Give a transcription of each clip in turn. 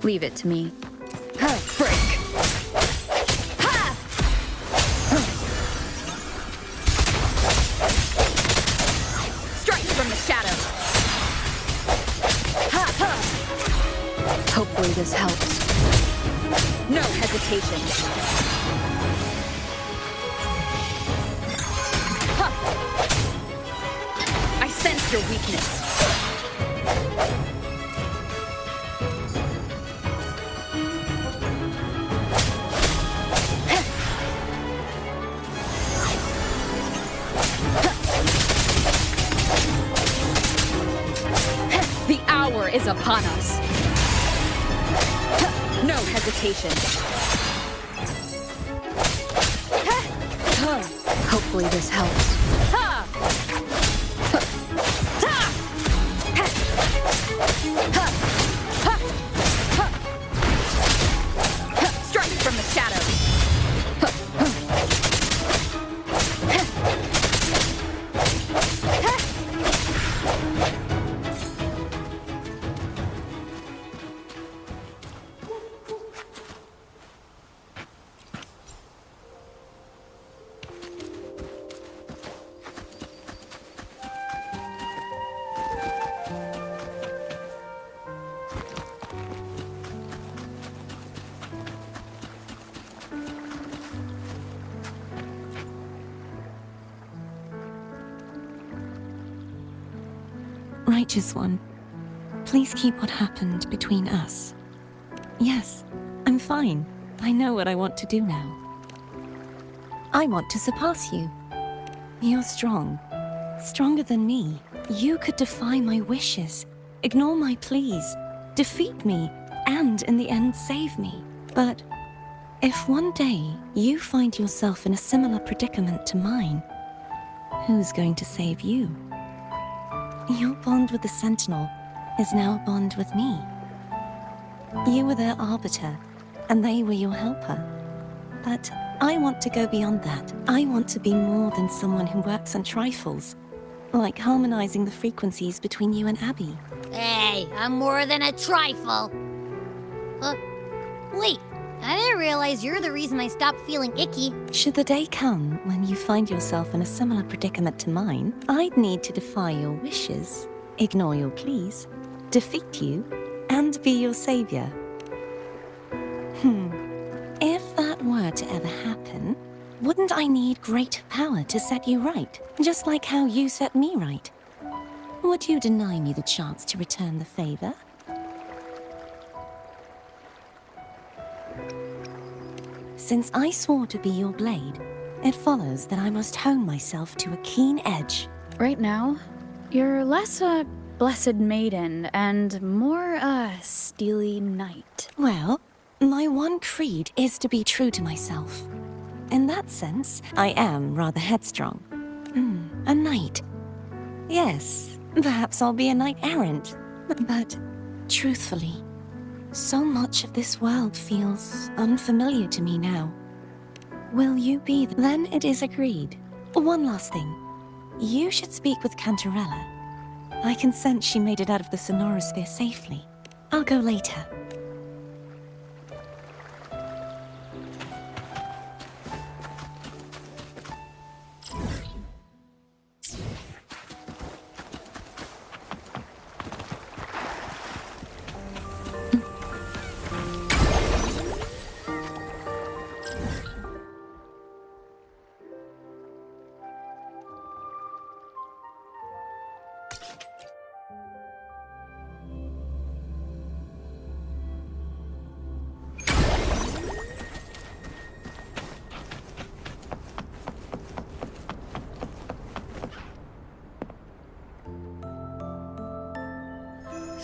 Leave it to me. Oh, frick! Ha! Strike from the shadows! Ha! Ha! Hopefully this helps. No hesitation. Ha! I sense your weakness. The hour is upon us. No hesitation. Hopefully this helps. Strike from the shadows. Righteous One, please keep what happened between us. Yes, I'm fine. I know what I want to do now. I want to surpass you. You're strong. Stronger than me. You could defy my wishes, ignore my pleas, defeat me, and in the end save me. But if one day you find yourself in a similar predicament to mine, who's going to save you? Your bond with the Sentinel is now a bond with me. You were their arbiter, and they were your helper. But I want to go beyond that. I want to be more than someone who works on trifles, like harmonizing the frequencies between you and Abby. Hey, I'm more than a trifle. Wait, I didn't realize you're the reason I stopped feeling icky. Should the day come when you find yourself in a similar predicament to mine, I'd need to defy your wishes, ignore your pleas, defeat you, and be your savior. If that were to ever happen, wouldn't I need great power to set you right, just like how you set me right? Would you deny me the chance to return the favor? Since I swore to be your blade, it follows that I must hone myself to a keen edge. Right now, you're less a blessed maiden and more a steely knight. Well, my one creed is to be true to myself. In that sense, I am rather headstrong. A knight. Yes, perhaps I'll be a knight errant. But, truthfully, so much of this world feels unfamiliar to me now. Will you be then it is agreed. One last thing. You should speak with Cantarella. I can sense she made it out of the sonorosphere safely. I'll go later.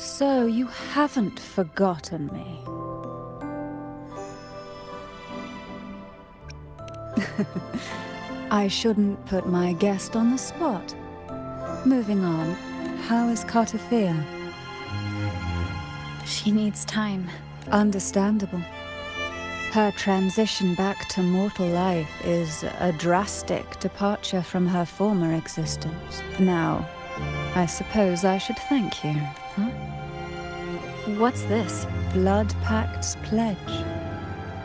So you haven't forgotten me. I shouldn't put my guest on the spot. Moving on, how is Cartophia? She needs time. Understandable. Her transition back to mortal life is a drastic departure from her former existence. Now, I suppose I should thank you, huh? What's this? Blood Pact's pledge.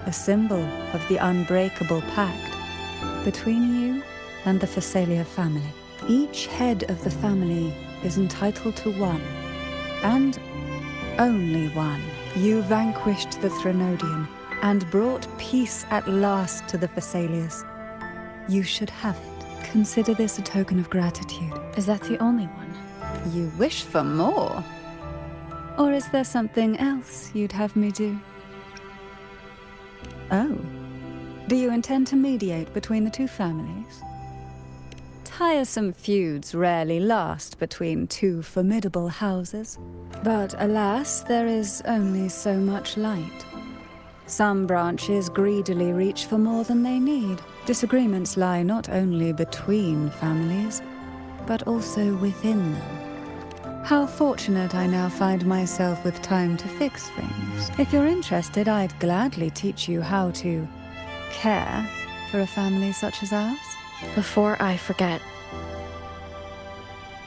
A symbol of the unbreakable pact between you and the Phasalia family. Each head of the family is entitled to one, and only one. You vanquished the Threnodian and brought peace at last to the Phasalias. You should have it. Consider this a token of gratitude. Is that the only one? You wish for more? Or is there something else you'd have me do? Oh. Do you intend to mediate between the two families? Tiresome feuds rarely last between two formidable houses. But alas, there is only so much light. Some branches greedily reach for more than they need. Disagreements lie not only between families, but also within them. How fortunate I now find myself with time to fix things. If you're interested, I'd gladly teach you how to care for a family such as ours. Before I forget,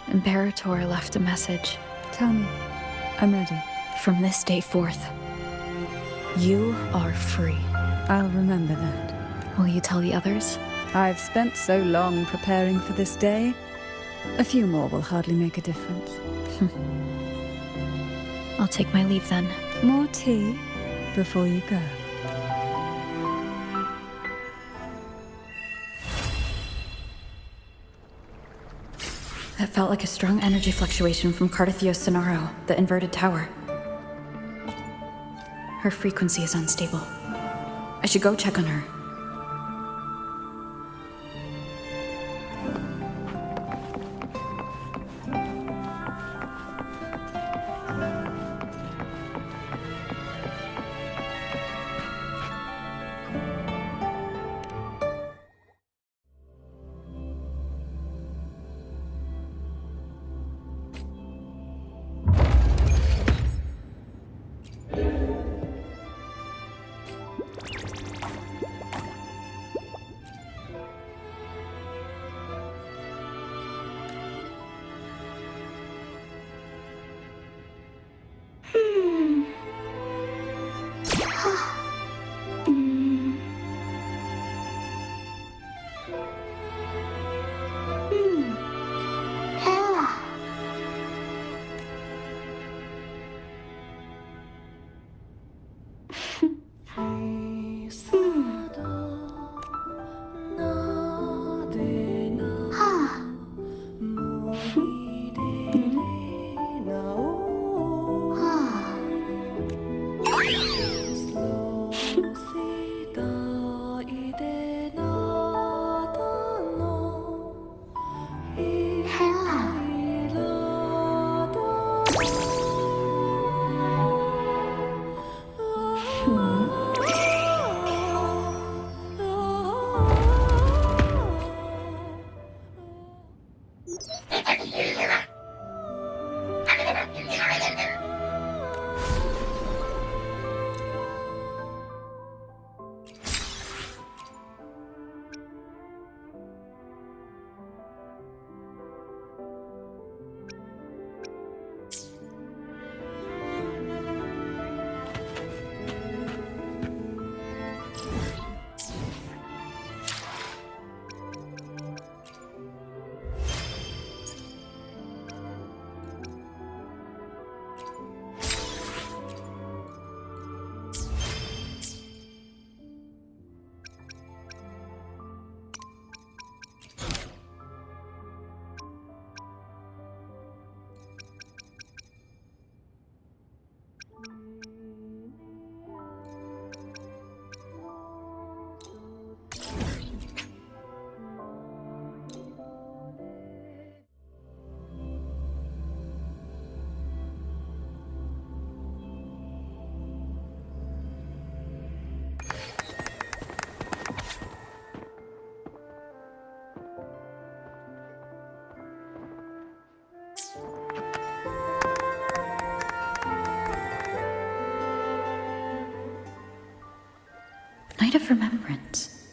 Imperator left a message. Tell me. I'm ready. From this day forth, you are free. I'll remember that. Will you tell the others? I've spent so long preparing for this day. A few more will hardly make a difference. I'll take my leave then. More tea before you go. That felt like a strong energy fluctuation from Cardathio's Sonaro, the inverted tower. Her frequency is unstable. I should go check on her. Night of Remembrance.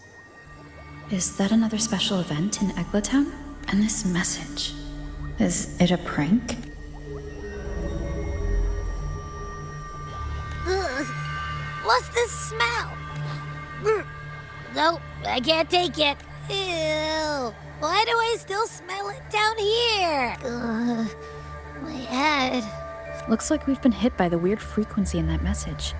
Is that another special event in Eglatown? And this message, is it a prank? What's this smell? Nope, I can't take it. Ew. Why do I still smell it down here? Ugh, my head. Looks like we've been hit by the weird frequency in that message.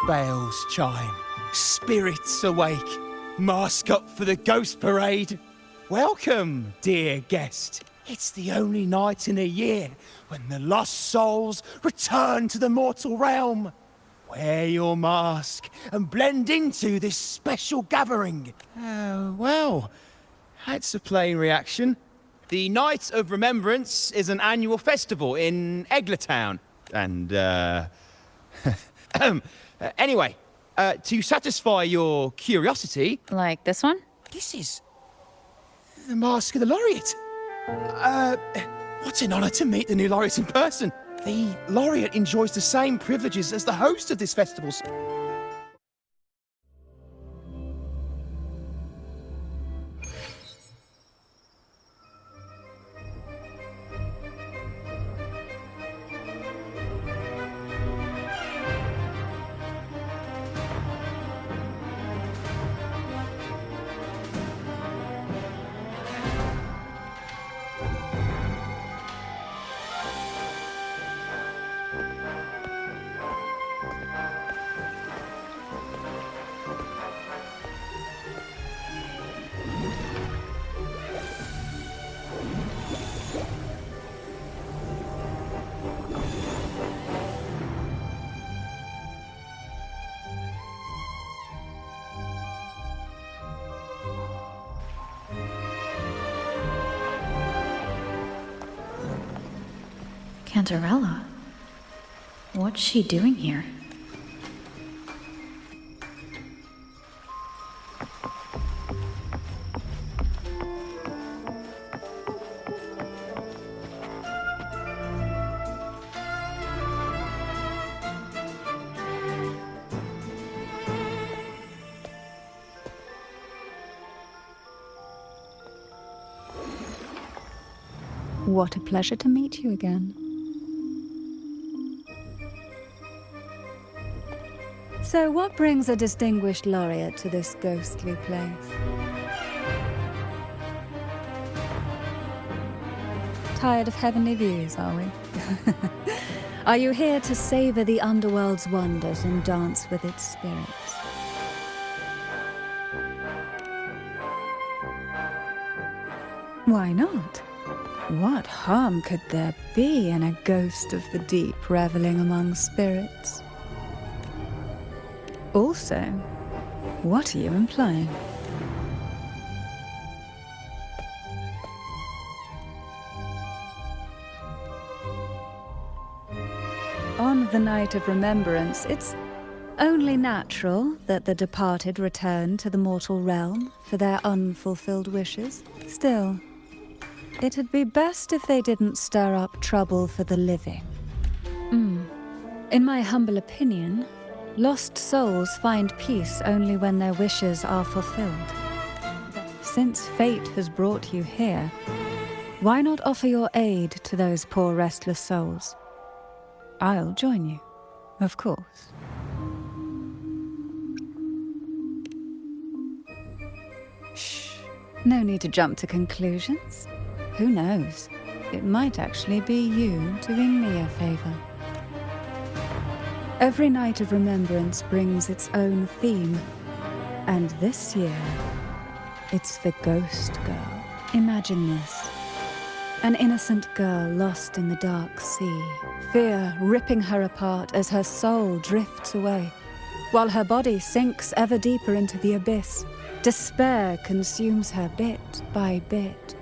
Bells chime, spirits awake, mask up for the ghost parade. Welcome, dear guest. It's the only night in a year when the lost souls return to the mortal realm. Wear your mask and blend into this special gathering. Well, that's a plain reaction. The Night of Remembrance is an annual festival in Eglertown. And, anyway, to satisfy your curiosity... Like this one? This is... the Mask of the Laureate. What an honor to meet the new laureate in person. The laureate enjoys the same privileges as the host of this festival. Cantarella? What's she doing here? What a pleasure to meet you again. So what brings a distinguished laureate to this ghostly place? Tired of heavenly views, are we? Are you here to savor the underworld's wonders and dance with its spirits? Why not? What harm could there be in a ghost of the deep reveling among spirits? Also, what are you implying? On the Night of Remembrance, it's only natural that the departed return to the mortal realm for their unfulfilled wishes. Still, it'd be best if they didn't stir up trouble for the living. In my humble opinion, lost souls find peace only when their wishes are fulfilled. Since fate has brought you here, why not offer your aid to those poor restless souls? I'll join you, of course. Shh, no need to jump to conclusions. Who knows? It might actually be you doing me a favor. Every Night of Remembrance brings its own theme, and this year, it's the Ghost Girl. Imagine this. An innocent girl lost in the dark sea, fear ripping her apart as her soul drifts away, while her body sinks ever deeper into the abyss. Despair consumes her bit by bit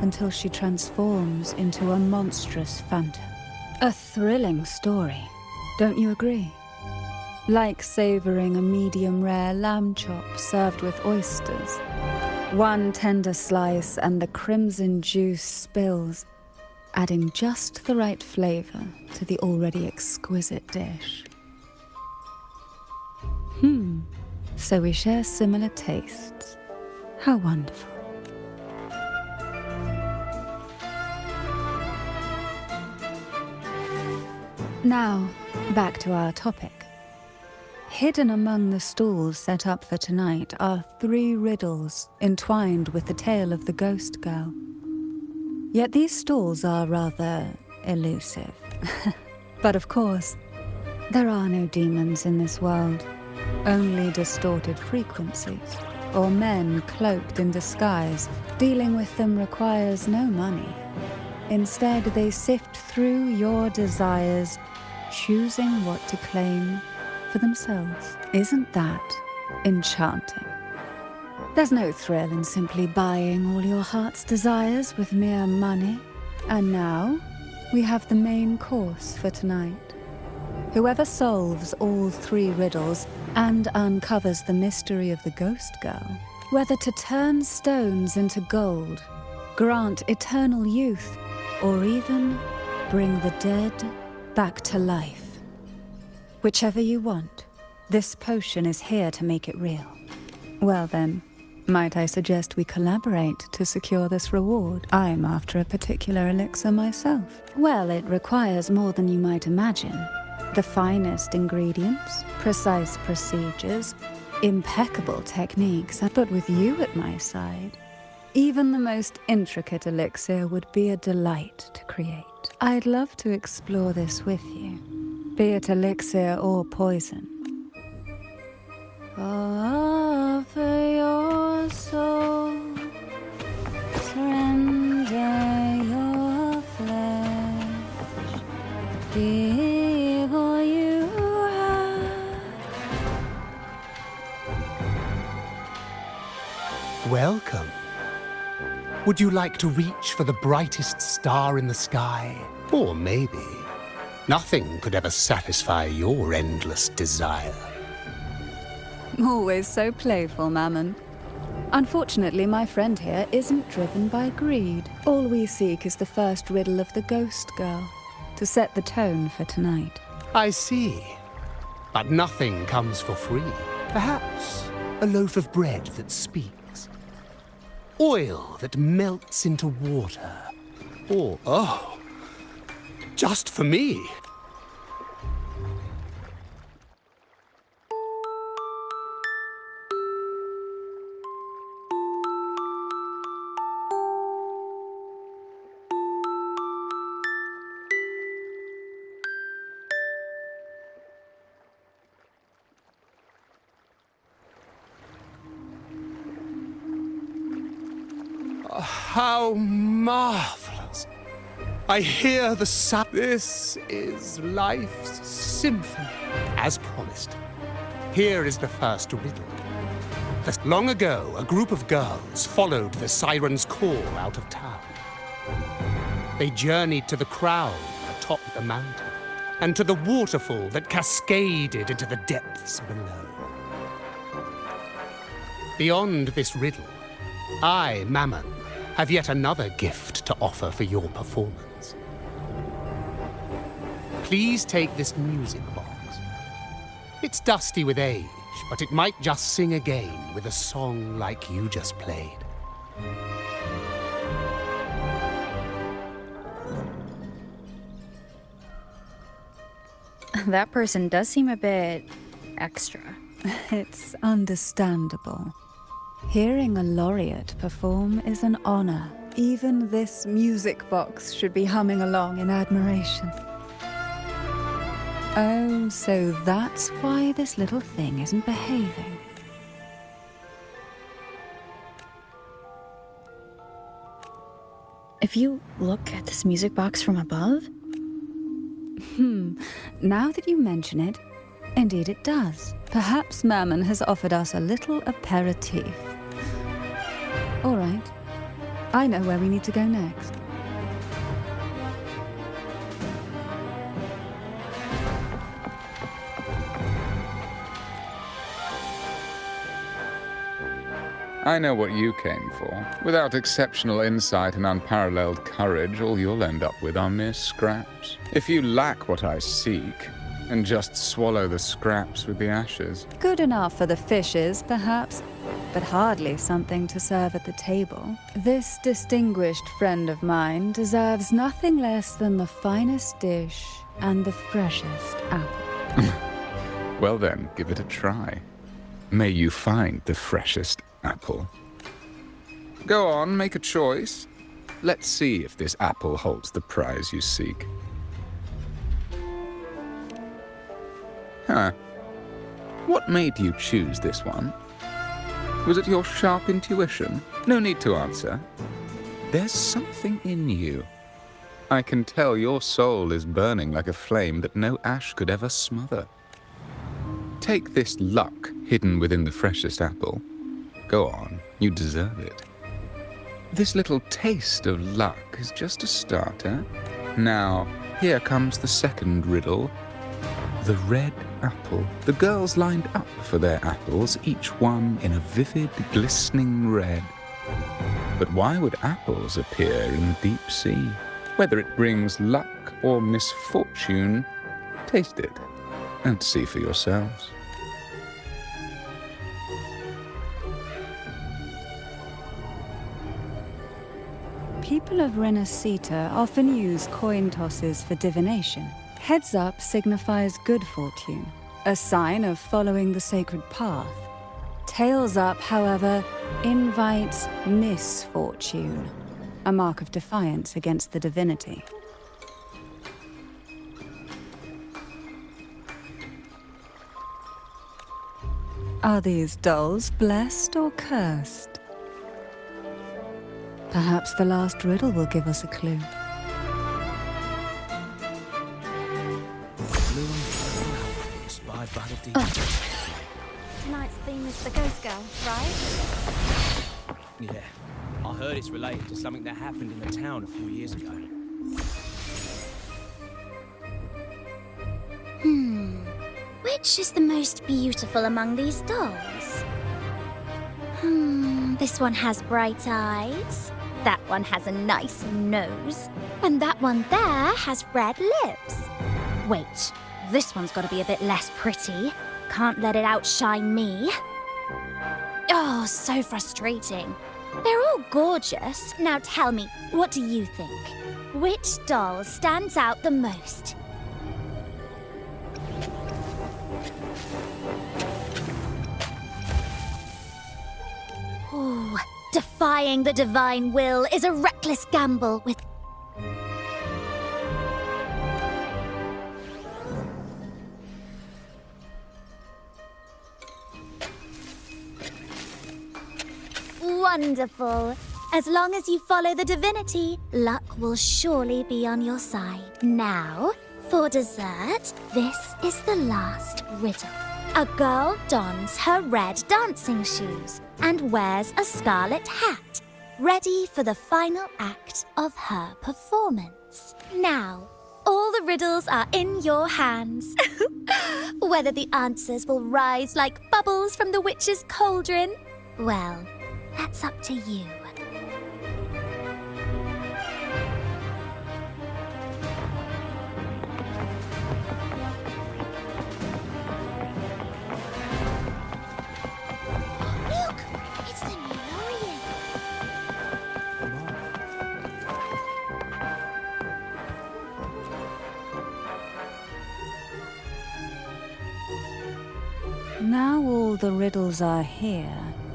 until she transforms into a monstrous phantom. A thrilling story, don't you agree? Like savoring a medium-rare lamb chop served with oysters. One tender slice and the crimson juice spills, adding just the right flavor to the already exquisite dish. So we share similar tastes. How wonderful. Now, back to our topic. Hidden among the stalls set up for tonight are 3 riddles entwined with the tale of the ghost girl. Yet these stalls are rather elusive. But of course, there are no demons in this world, only distorted frequencies, or men cloaked in disguise. Dealing with them requires no money. Instead, they sift through your desires, choosing what to claim for themselves. Isn't that enchanting? There's no thrill in simply buying all your heart's desires with mere money. And now, we have the main course for tonight. Whoever solves all 3 riddles and uncovers the mystery of the ghost girl, whether to turn stones into gold, grant eternal youth, or even bring the dead back to life. Whichever you want, this potion is here to make it real. Well then, might I suggest we collaborate to secure this reward? I'm after a particular elixir myself. Well, it requires more than you might imagine. The finest ingredients, precise procedures, impeccable techniques, but with you at my side, even the most intricate elixir would be a delight to create. I'd love to explore this with you, be it elixir or poison. Offer your soul, surrender your flesh, give all you have. Welcome. Would you like to reach for the brightest star in the sky? Or maybe nothing could ever satisfy your endless desire. Always so playful, Mammon. Unfortunately, my friend here isn't driven by greed. All we seek is the first riddle of the ghost girl, to set the tone for tonight. I see. But nothing comes for free. Perhaps a loaf of bread that speaks. Oil that melts into water. Or, oh, just for me. How marvelous! I hear the sound. This is life's symphony. As promised, here is the first riddle. Long ago, a group of girls followed the siren's call out of town. They journeyed to the crown atop the mountain, and to the waterfall that cascaded into the depths below. Beyond this riddle, I, Mammon, have yet another gift to offer for your performance. Please take this music box. It's dusty with age, but it might just sing again with a song like you just played. That person does seem a bit extra. It's understandable. Hearing a laureate perform is an honor. Even this music box should be humming along in admiration. Oh, so that's why this little thing isn't behaving. If you look at this music box from above... Now that you mention it, indeed it does. Perhaps Mammon has offered us a little aperitif. All right. I know where we need to go next. I know what you came for. Without exceptional insight and unparalleled courage, all you'll end up with are mere scraps. If you lack what I seek, and just swallow the scraps with the ashes. Good enough for the fishes, perhaps, but hardly something to serve at the table. This distinguished friend of mine deserves nothing less than the finest dish and the freshest apple. Well then, give it a try. May you find the freshest apple. Go on, make a choice. Let's see if this apple holds the prize you seek. Huh. What made you choose this one? Was it your sharp intuition? No need to answer. There's something in you. I can tell your soul is burning like a flame that no ash could ever smother. Take this luck hidden within the freshest apple. Go on, you deserve it. This little taste of luck is just a starter. Now, here comes the second riddle. The red apple. The girls lined up for their apples, each one in a vivid, glistening red. But why would apples appear in the deep sea? Whether it brings luck or misfortune, taste it and see for yourselves. People of Renacita often use coin tosses for divination. Heads up signifies good fortune, a sign of following the sacred path. Tails up, however, invites misfortune, a mark of defiance against the divinity. Are these dolls blessed or cursed? Perhaps the last riddle will give us a clue. Tonight's theme is the Ghost Girl, right? Yeah, I heard it's related to something that happened in the town a few years ago. Which is the most beautiful among these dolls? This one has bright eyes. That one has a nice nose. And that one there has red lips. Wait, this one's got to be a bit less pretty. Can't let it outshine me. Oh, so frustrating. They're all gorgeous. Now tell me, what do you think? Which doll stands out the most? Oh, defying the divine will is a reckless gamble with... Wonderful. As long as you follow the divinity, luck will surely be on your side. Now, for dessert, this is the last riddle. A girl dons her red dancing shoes and wears a scarlet hat, ready for the final act of her performance. Now, all the riddles are in your hands. Whether the answers will rise like bubbles from the witch's cauldron, well, that's up to you. Look! It's the new Lorien. Now all the riddles are here.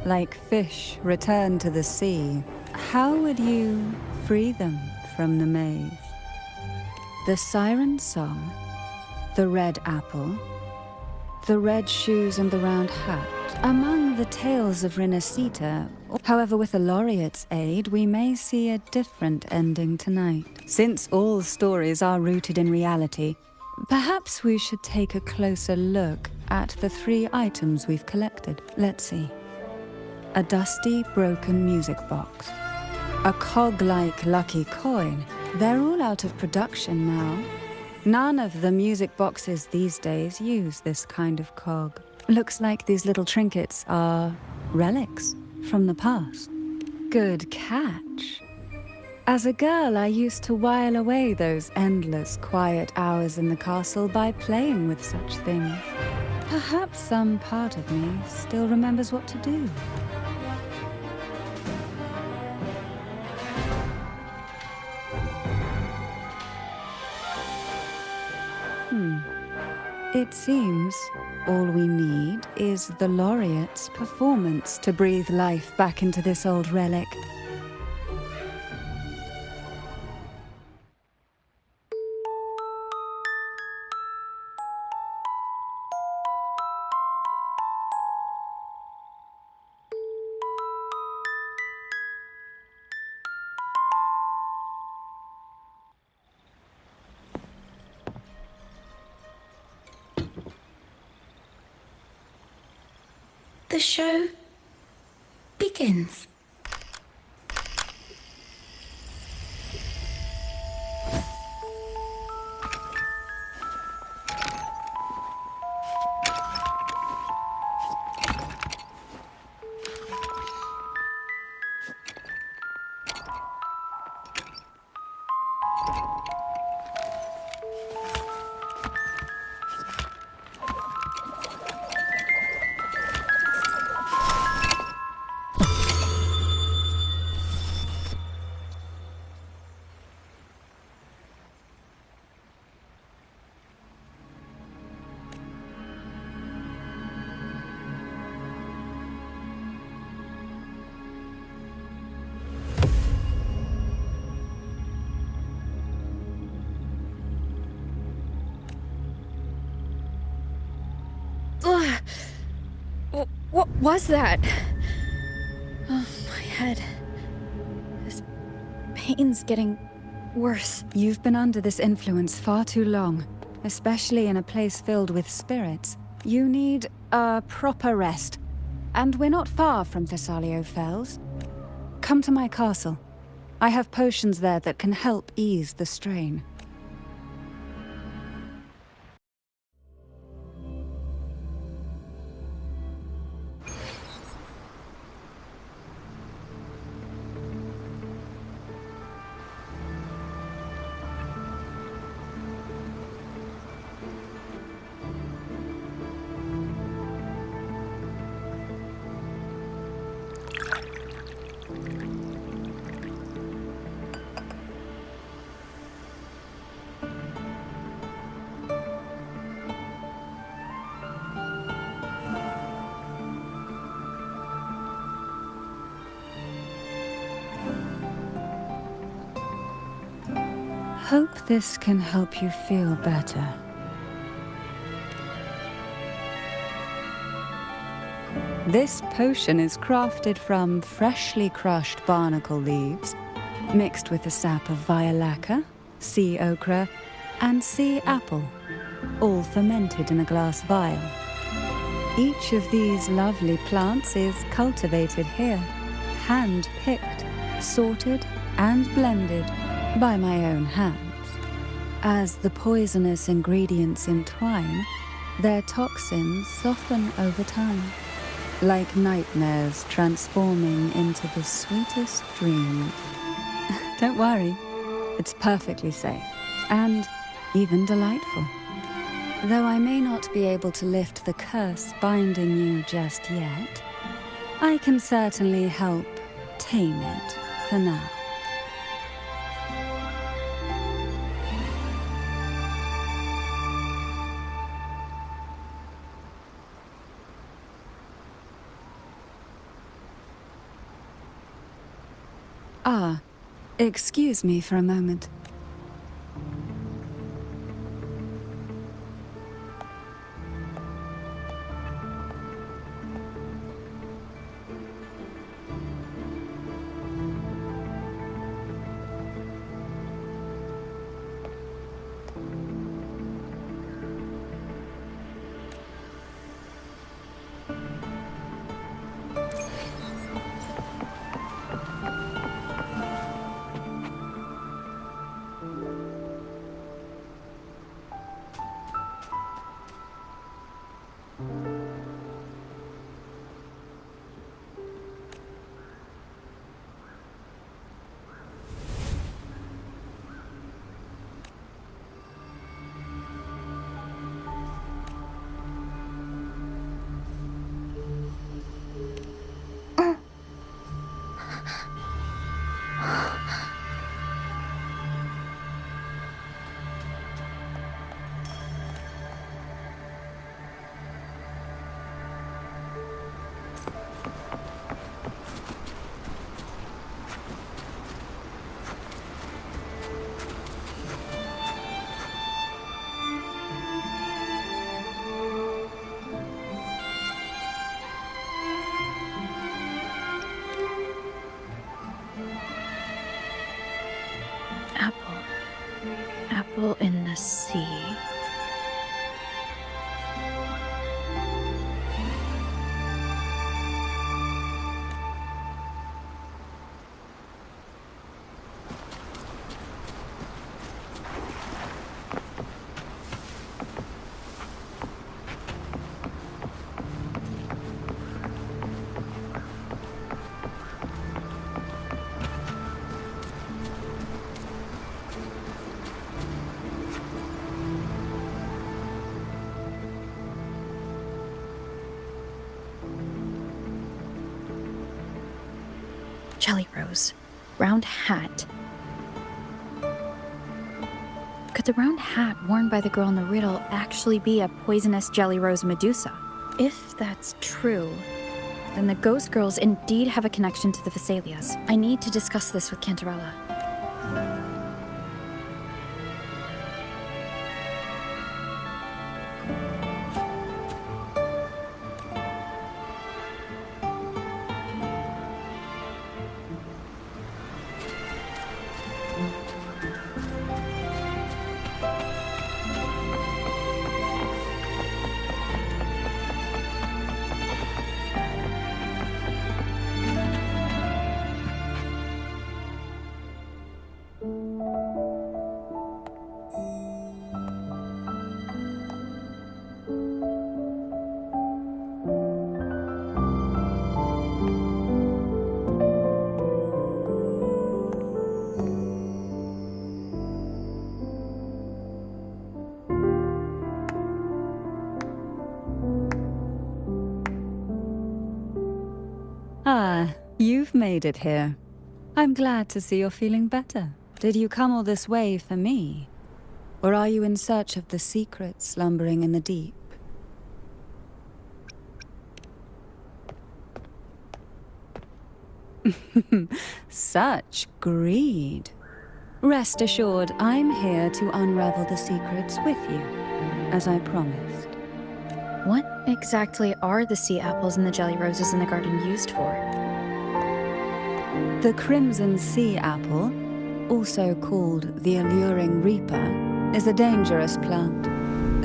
Like fish returned to the sea, how would you free them from the maze? The siren song, the red apple, the red shoes and the round hat. Among the tales of Renacita, however, with the laureate's aid, we may see a different ending tonight. Since all stories are rooted in reality, perhaps we should take a closer look at the 3 items we've collected. Let's see. A dusty, broken music box. A cog-like lucky coin. They're all out of production now. None of the music boxes these days use this kind of cog. Looks like these little trinkets are relics from the past. Good catch. As a girl, I used to while away those endless, quiet hours in the castle by playing with such things. Perhaps some part of me still remembers what to do. It seems all we need is the laureate's performance to breathe life back into this old relic. The show begins. What was that? Oh, my head. This pain's getting worse. You've been under this influence far too long, especially in a place filled with spirits. You need a proper rest. And we're not far from Thessalio Fells. Come to my castle. I have potions there that can help ease the strain. Hope this can help you feel better. This potion is crafted from freshly crushed barnacle leaves, mixed with the sap of violaca, sea ochre, and sea apple, all fermented in a glass vial. Each of these lovely plants is cultivated here, hand-picked, sorted, and blended by my own hands. As the poisonous ingredients entwine, their toxins soften over time, like nightmares transforming into the sweetest dreams. Don't worry, it's perfectly safe, and even delightful. Though I may not be able to lift the curse binding you just yet, I can certainly help tame it for now. Ah, excuse me for a moment. Jelly Rose. Round hat. Could the round hat worn by the girl in the riddle actually be a poisonous Jelly Rose Medusa? If that's true, then the ghost girls indeed have a connection to the Phasalias. I need to discuss this with Cantarella. Ah, you've made it here. I'm glad to see you're feeling better. Did you come all this way for me? Or are you in search of the secrets slumbering in the deep? Such greed. Rest assured, I'm here to unravel the secrets with you, as I promised. What exactly are the sea apples and the jelly roses in the garden used for? The crimson sea apple, also called the alluring reaper, is a dangerous plant.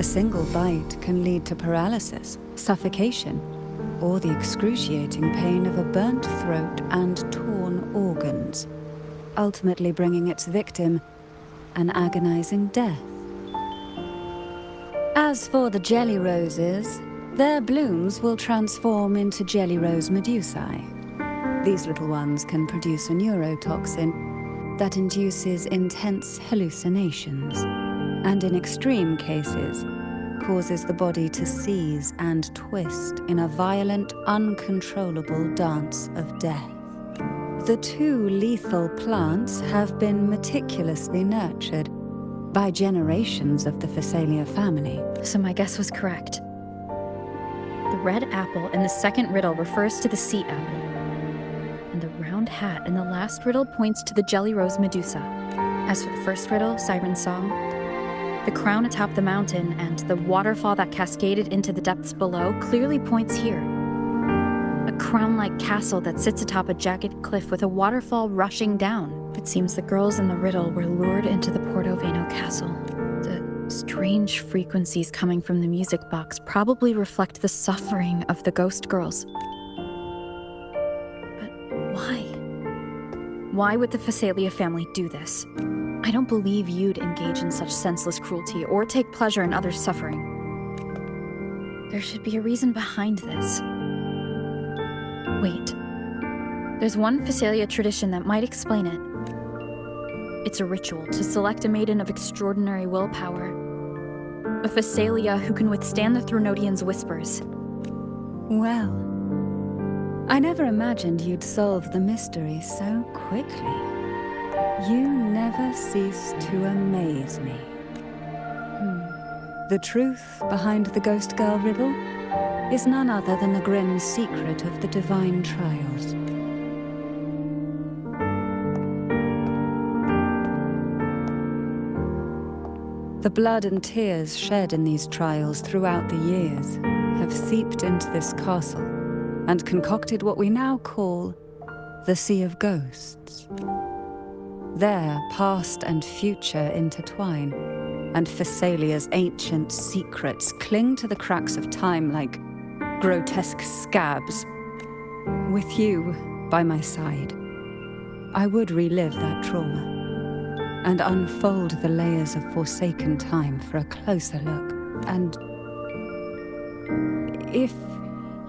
A single bite can lead to paralysis, suffocation, or the excruciating pain of a burnt throat and torn organs, ultimately bringing its victim an agonizing death. As for the jelly roses, their blooms will transform into jelly rose medusae. These little ones can produce a neurotoxin that induces intense hallucinations, and in extreme cases, causes the body to seize and twist in a violent, uncontrollable dance of death. The two lethal plants have been meticulously nurtured by generations of the Phasalia family. So my guess was correct. The red apple in the second riddle refers to the sea apple, and the round hat in the last riddle points to the jelly rose Medusa. As for the first riddle, Siren's Song, the crown atop the mountain and the waterfall that cascaded into the depths below clearly points here. A crown-like castle that sits atop a jagged cliff with a waterfall rushing down. It seems the girls in the riddle were lured into the Portoveno castle. The strange frequencies coming from the music box probably reflect the suffering of the ghost girls. But why? Why would the Phasalia family do this? I don't believe you'd engage in such senseless cruelty or take pleasure in others' suffering. There should be a reason behind this. Wait. There's one Phasalia tradition that might explain it. It's a ritual to select a maiden of extraordinary willpower. A Phasalia who can withstand the Thrunodians' whispers. Well, I never imagined you'd solve the mystery so quickly. You never cease to amaze me. The truth behind the Ghost Girl riddle is none other than the grim secret of the divine trials. The blood and tears shed in these trials throughout the years have seeped into this castle and concocted what we now call the Sea of Ghosts. There, past and future intertwine, and Phasalia's ancient secrets cling to the cracks of time like grotesque scabs. With you by my side, I would relive that trauma and unfold the layers of forsaken time for a closer look. And if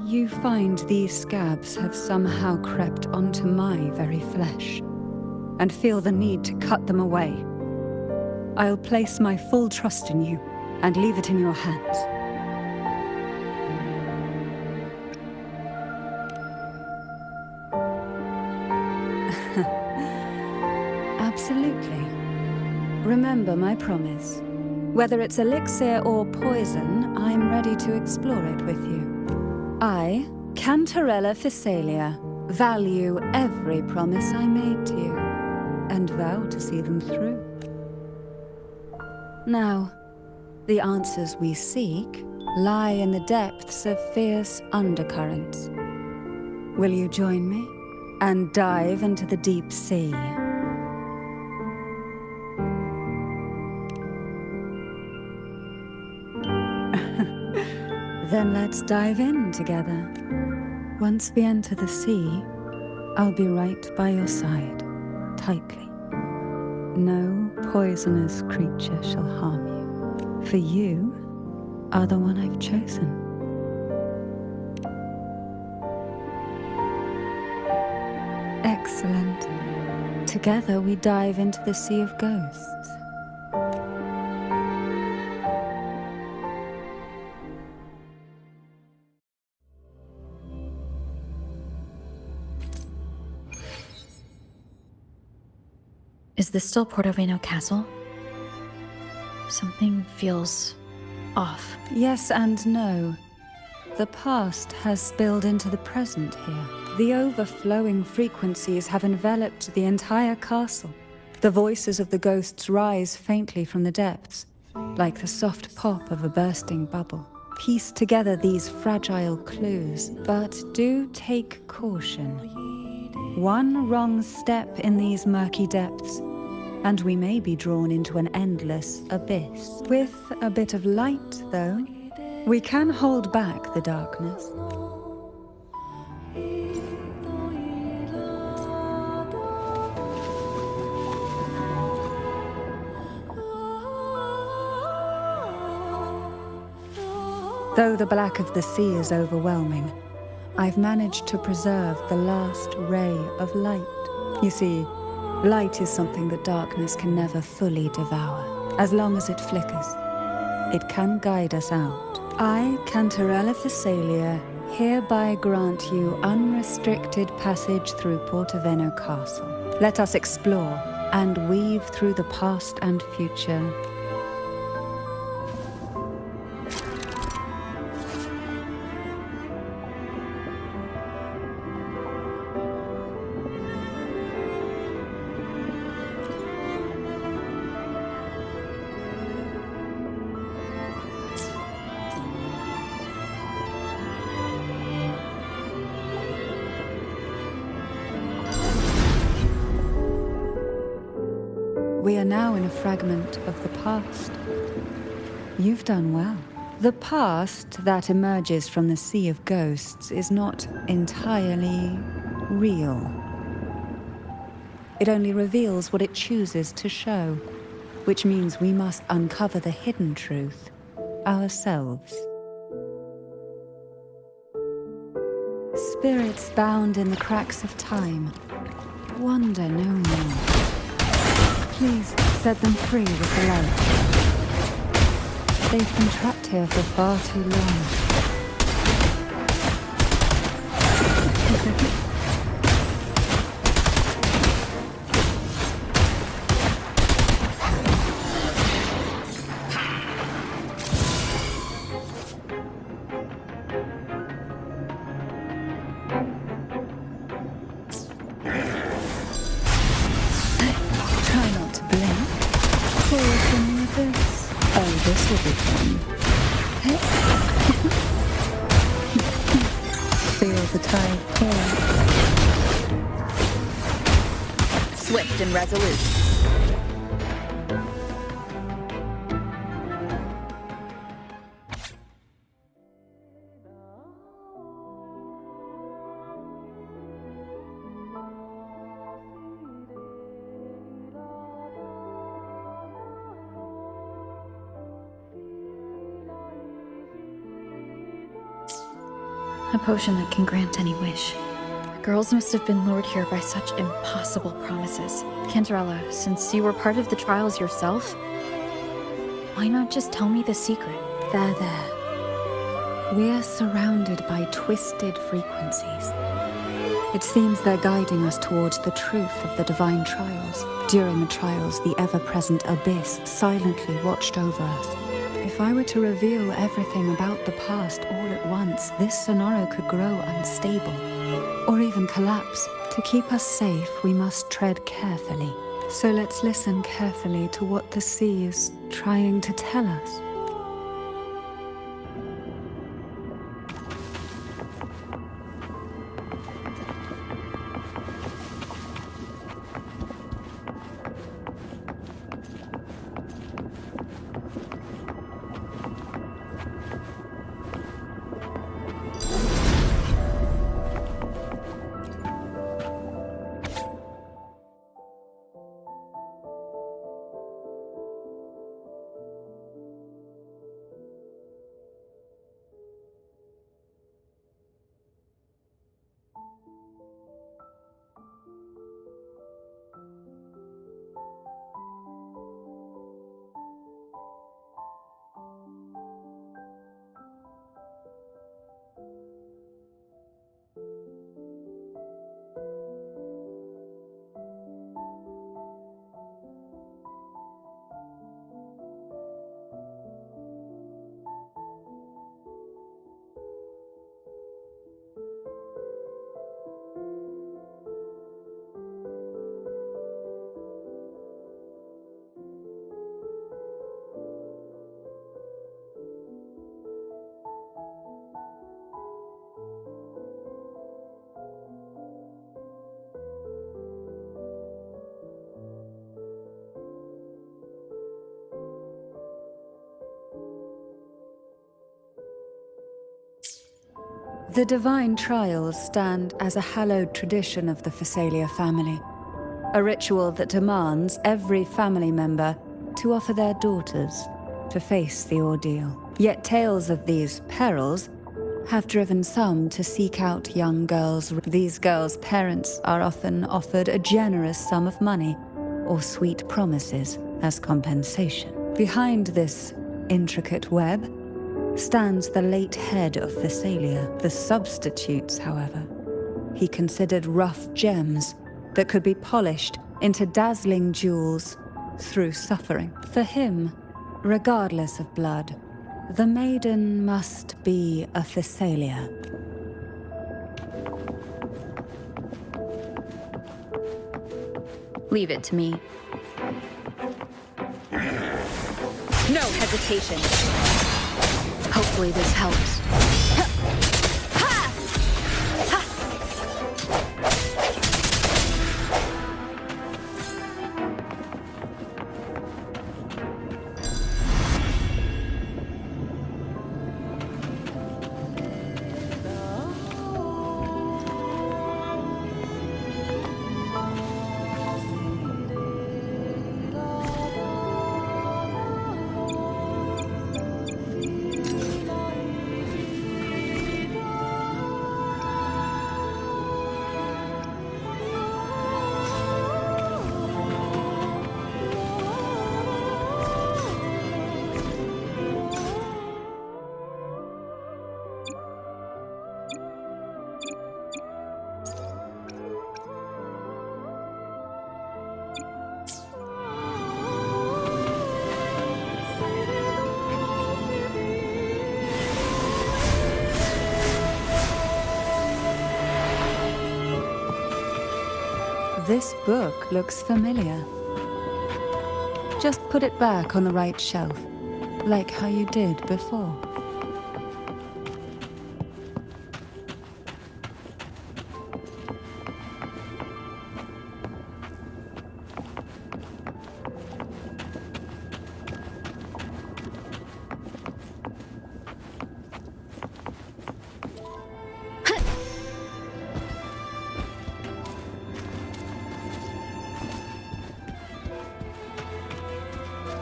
you find these scabs have somehow crept onto my very flesh and feel the need to cut them away, I'll place my full trust in you and leave it in your hands. Absolutely. Remember my promise. Whether it's elixir or poison, I'm ready to explore it with you. I, Cantarella Physalia, value every promise I made to you, and vow to see them through. Now, the answers we seek lie in the depths of fierce undercurrents. Will you join me and dive into the deep sea? Then let's dive in together. Once we enter the sea, I'll be right by your side, tightly. No poisonous creature shall harm you, for you are the one I've chosen. Excellent. Together we dive into the Sea of Ghosts. Is this still Portovino Castle? Something feels off. Yes and no. The past has spilled into the present here. The overflowing frequencies have enveloped the entire castle. The voices of the ghosts rise faintly from the depths, like the soft pop of a bursting bubble. Piece together these fragile clues, but do take caution. One wrong step in these murky depths, and we may be drawn into an endless abyss. With a bit of light, though, we can hold back the darkness. Though the black of the sea is overwhelming, I've managed to preserve the last ray of light. You see, light is something that darkness can never fully devour. As long as it flickers, it can guide us out. I, Cantarella Physalia, hereby grant you unrestricted passage through Portovino Castle. Let us explore and weave through the past and future. We are now in a fragment of the past. You've done well. The past that emerges from the Sea of Ghosts is not entirely real. It only reveals what it chooses to show, which means we must uncover the hidden truth ourselves. Spirits bound in the cracks of time wander no more. Please set them free with the light. They've been trapped here for far too long. This will be fun. Feel the tide pour. Swift and resolute. A potion that can grant any wish. The girls must have been lured here by such impossible promises. Cantarella, since you were part of the trials yourself, why not just tell me the secret? There. We're surrounded by twisted frequencies. It seems they're guiding us towards the truth of the divine trials. During the trials, the ever-present abyss silently watched over us. If I were to reveal everything about the past all at once, this Sonoro could grow unstable, or even collapse. To keep us safe, we must tread carefully. So let's listen carefully to what the sea is trying to tell us. The divine trials stand as a hallowed tradition of the Phasalia family, a ritual that demands every family member to offer their daughters to face the ordeal. Yet tales of these perils have driven some to seek out young girls. These girls' parents are often offered a generous sum of money or sweet promises as compensation. Behind this intricate web stands the late head of Phasalia. The substitutes, however, he considered rough gems that could be polished into dazzling jewels through suffering. For him, regardless of blood, the maiden must be a Phasalia. Leave it to me. No hesitation. Hopefully this helps. This book looks familiar. Just put it back on the right shelf, like how you did before.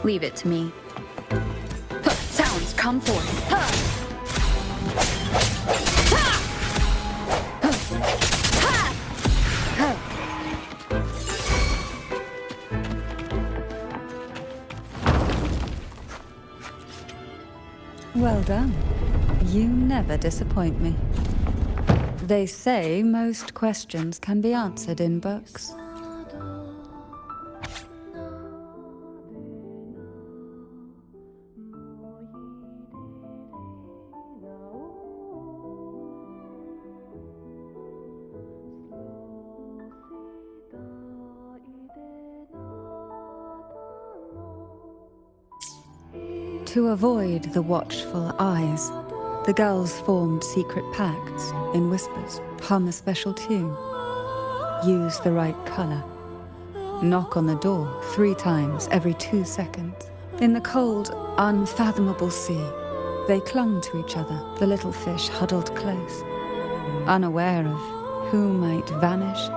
Leave it to me. Sounds, come forth. Well done. You never disappoint me. They say most questions can be answered in books. To avoid the watchful eyes, the girls formed secret pacts in whispers. Hum a special tune. Use the right color. Knock on the door 3 times every 2 seconds. In the cold, unfathomable sea, they clung to each other, the little fish huddled close, unaware of who might vanish.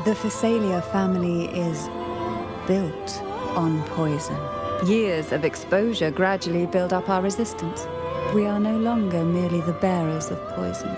The Phasalia family is built on poison. Years of exposure gradually build up our resistance. We are no longer merely the bearers of poison.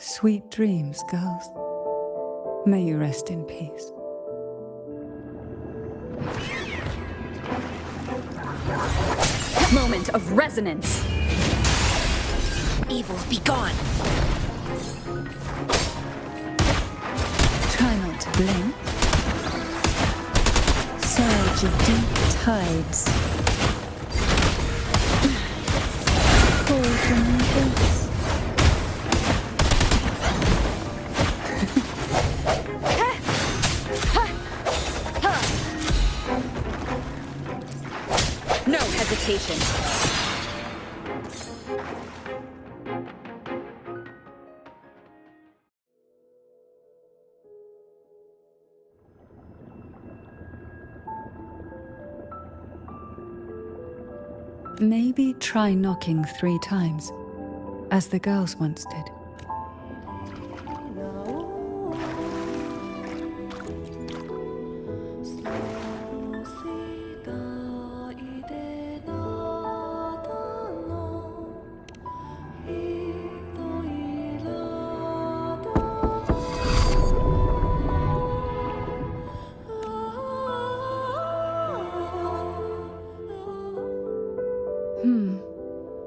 Sweet dreams, girls. May you rest in peace. Moment of resonance! Evil be gone! Try not to blink. Surge of deep tides. Fall from the abyss. No hesitation. Maybe try knocking 3 times, as the girls once did.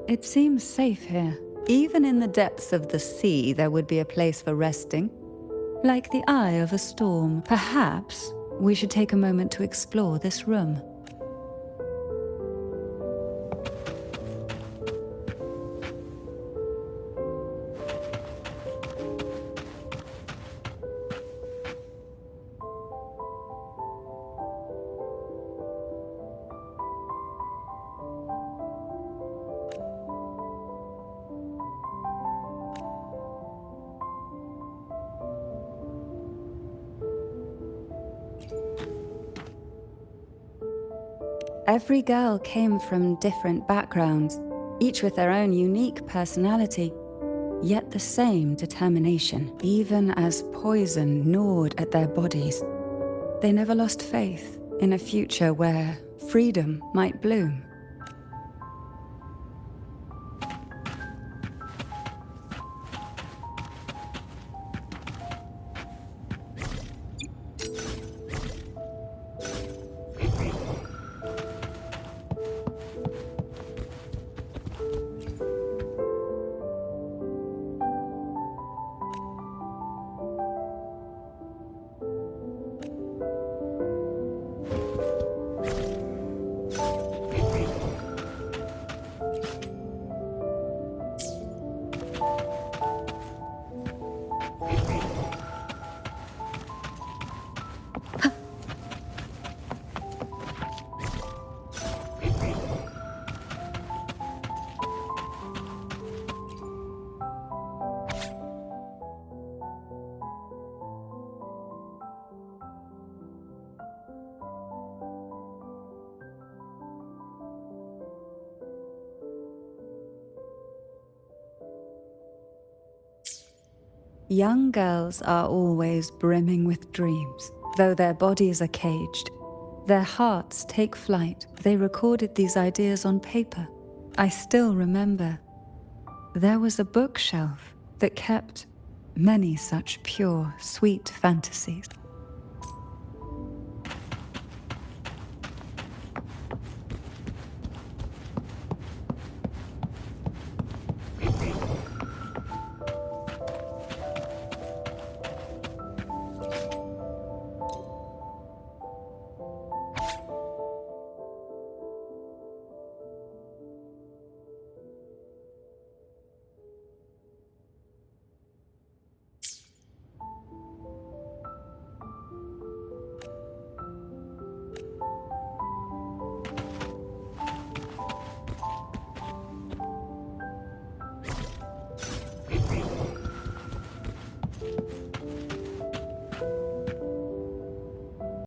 It seems safe here. Even in the depths of the sea, there would be a place for resting. Like the eye of a storm. Perhaps we should take a moment to explore this room. Every girl came from different backgrounds, each with their own unique personality, yet the same determination. Even as poison gnawed at their bodies, they never lost faith in a future where freedom might bloom. Young girls are always brimming with dreams. Though their bodies are caged, their hearts take flight. They recorded these ideas on paper. I still remember. There was a bookshelf that kept many such pure, sweet fantasies.